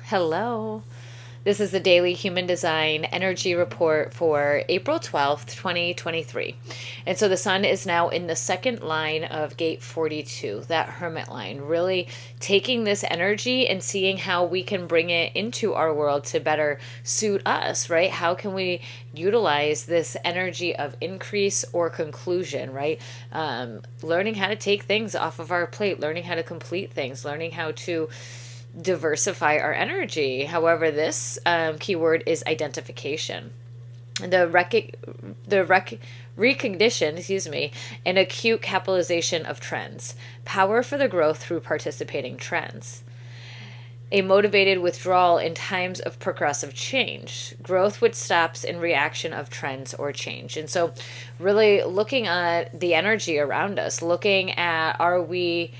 Hello. This is the Daily Human Design Energy Report for April 12th, 2023. And so the sun is now in the second line of gate 42, that hermit line, really taking this energy and seeing how we can bring it into our world to better suit us, right? How can we utilize this energy of increase or conclusion, right? Learning how to take things off of our plate, learning how to complete things, learning how to diversify our energy. However, this keyword is identification. The recognition, an acute capitalization of trends, power for the growth through participating trends. A motivated withdrawal in times of progressive change, growth which stops in reaction of trends or change. And so really looking at the energy around us, looking at are we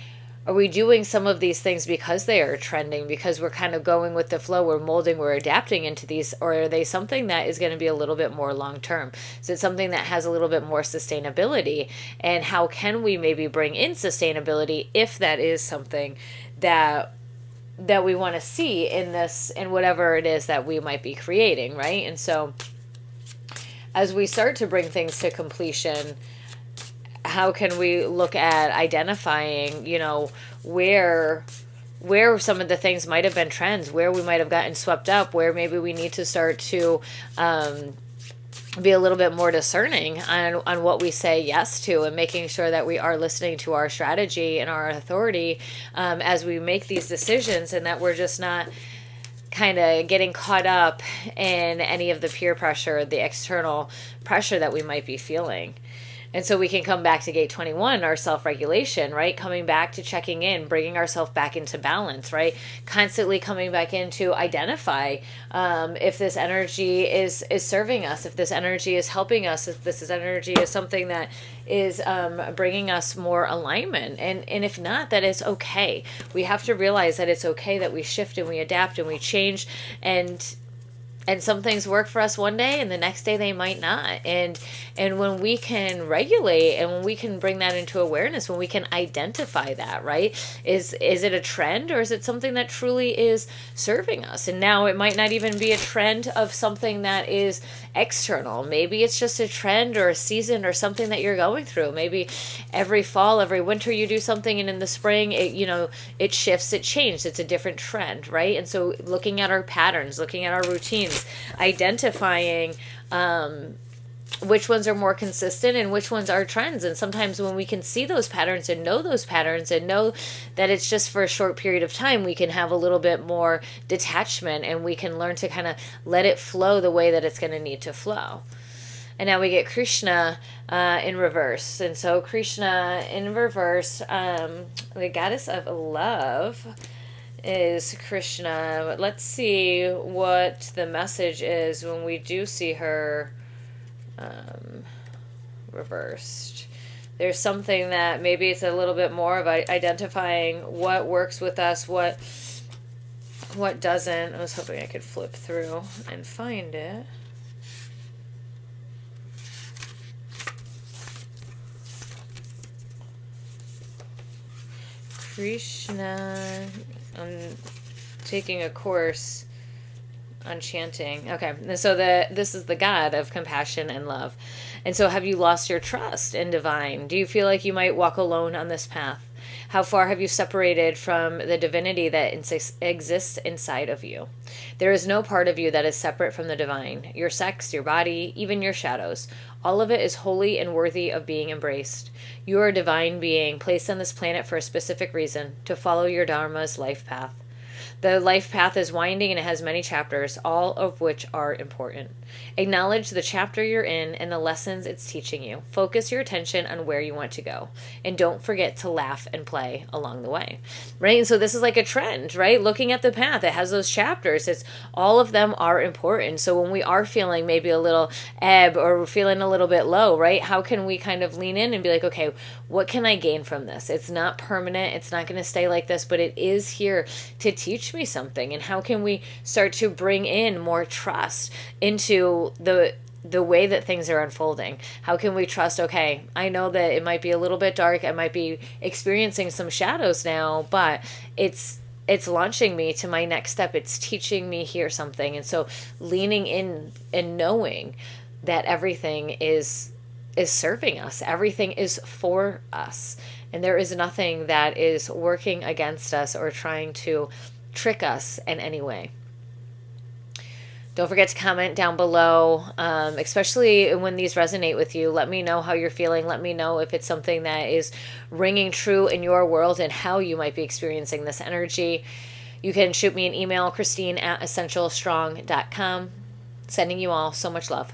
doing some of these things because they are trending, because we're kind of going with the flow, we're molding, we're adapting into these, or are they something that is going to be a little bit more long term? Is it something that has a little bit more sustainability? And how can we maybe bring in sustainability if that is something that we want to see in this, in whatever it is that we might be creating, right? And so as we start to bring things to completion, how can we look at identifying, where some of the things might have been trends, where we might have gotten swept up, where maybe we need to start to be a little bit more discerning on what we say yes to, and making sure that we are listening to our strategy and our authority as we make these decisions, and that we're just not kind of getting caught up in any of the peer pressure, the external pressure that we might be feeling. And so we can come back to gate 21, our self-regulation, right? Coming back to checking in, bringing ourselves back into balance, right? Constantly coming back in to identify if this energy is serving us, if this energy is helping us, if this energy is something that is bringing us more alignment. And if not, that is okay. We have to realize that it's okay that we shift and we adapt and we change, and some things work for us one day and the next day they might not. And when we can regulate, and when we can bring that into awareness, when we can identify that, right? Is it a trend, or is it something that truly is serving us? And now it might not even be a trend of something that is external. Maybe it's just a trend or a season or something that you're going through. Maybe every fall, every winter you do something, and in the spring it shifts, it changes, it's a different trend, right? And so looking at our patterns, looking at our routines, identifying which ones are more consistent and which ones are trends. And sometimes when we can see those patterns and know that it's just for a short period of time, we can have a little bit more detachment, and we can learn to kind of let it flow the way that it's going to need to flow. And now we get Krishna in reverse. And so Krishna in reverse, the goddess of love, is Krishna. But let's see what the message is when we do see her reversed. There's something that maybe it's a little bit more of identifying what works with us, what doesn't. I was hoping I could flip through and find it. Krishna. I'm taking a course on chanting. Okay, and so this is the God of compassion and love. And so have you lost your trust in divine? Do you feel like you might walk alone on this path? How far have you separated from the divinity that exists inside of you? There is no part of you that is separate from the divine. Your sex, your body, even your shadows. All of it is holy and worthy of being embraced. You are a divine being placed on this planet for a specific reason, to follow your Dharma's life path. The life path is winding and it has many chapters, all of which are important. Acknowledge the chapter you're in and the lessons it's teaching you. Focus your attention on where you want to go. And don't forget to laugh and play along the way. Right? And so this is like a trend, right? Looking at the path, it has those chapters. It's all of them are important. So when we are feeling maybe a little ebb, or we're feeling a little bit low, right? How can we kind of lean in and be like, okay, what can I gain from this? It's not permanent. It's not going to stay like this, but it is here to teach me something. And how can we start to bring in more trust into the way that things are unfolding? How can we trust, okay, I know that it might be a little bit dark, I might be experiencing some shadows now, but it's it's launching me to my next step. It's teaching me here something. And so leaning in and knowing that everything is serving us. Everything is for us. And there is nothing that is working against us or trying to trick us in any way. Don't forget to comment down below, especially when these resonate with you. Let me know how you're feeling. Let me know if it's something that is ringing true in your world and how you might be experiencing this energy. You can shoot me an email, Christine@essentialstrong.com. Sending you all so much love.